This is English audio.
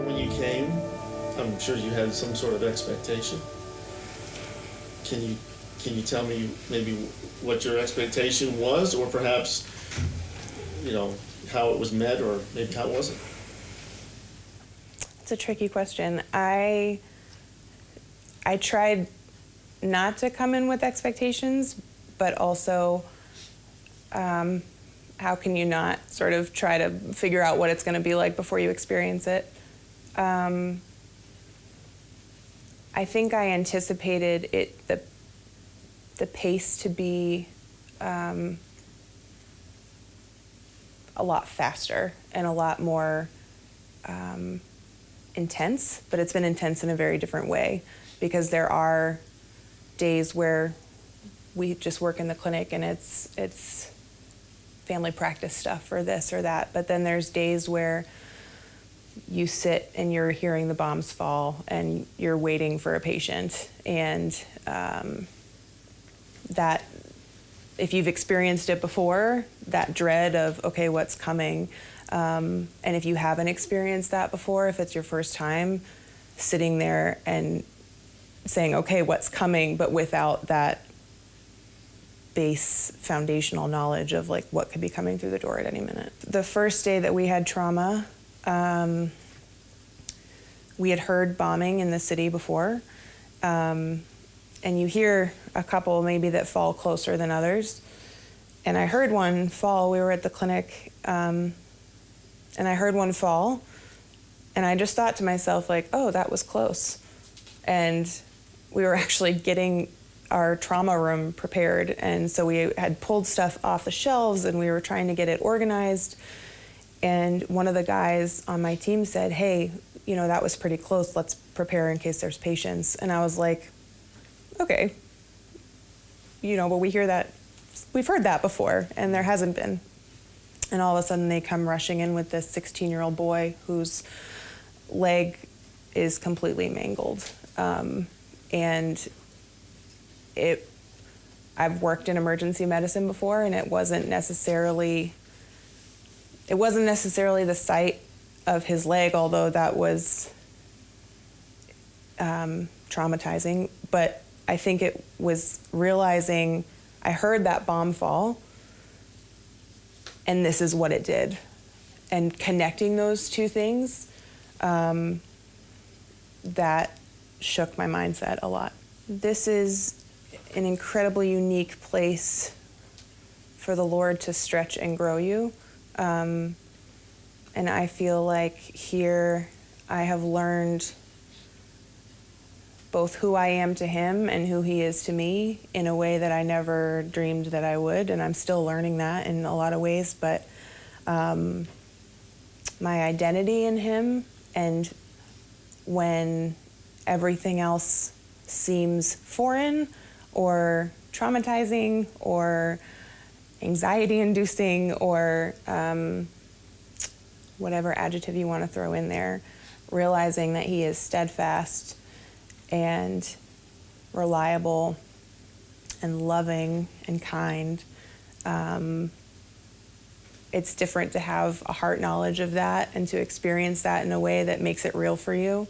when you came, I'm sure you had some sort of expectation. Can you tell me maybe what your expectation was, or perhaps, how it was met, or maybe how it wasn't? It's a tricky question. I tried not to come in with expectations, but also how can you not sort of try to figure out what it's going to be like before you experience it? I think I anticipated the pace to be a lot faster and a lot more intense, but it's been intense in a very different way, because there are days where we just work in the clinic and it's family practice stuff or this or that, but then there's days where you sit and you're hearing the bombs fall and you're waiting for a patient, and that, if you've experienced it before, that dread of, okay, what's coming, and if you haven't experienced that before, if it's your first time, sitting there and saying, okay, what's coming, but without that base foundational knowledge of like what could be coming through the door at any minute. The first day that we had trauma, we had heard bombing in the city before, and you hear a couple maybe that fall closer than others. And I heard one fall. We were at the clinic, and I heard one fall, and I just thought to myself, like, oh, that was close. And we were actually getting our trauma room prepared, and so we had pulled stuff off the shelves, and we were trying to get it organized. And one of the guys on my team said, hey, that was pretty close. Let's prepare in case there's patients. And I was like, okay, but we've heard that before, and there hasn't been. And all of a sudden they come rushing in with this 16-year-old boy whose leg is completely mangled. And I've worked in emergency medicine before, and it wasn't necessarily the sight of his leg, although that was traumatizing. But I think it was realizing I heard that bomb fall, and this is what it did. And connecting those two things, that shook my mindset a lot. This is an incredibly unique place for the Lord to stretch and grow you. And I feel like here I have learned both who I am to him and who he is to me in a way that I never dreamed that I would, and I'm still learning that in a lot of ways, but my identity in him, and when everything else seems foreign or traumatizing or anxiety-inducing or whatever adjective you want to throw in there, realizing that he is steadfast and reliable and loving and kind. It's different to have a heart knowledge of that and to experience that in a way that makes it real for you.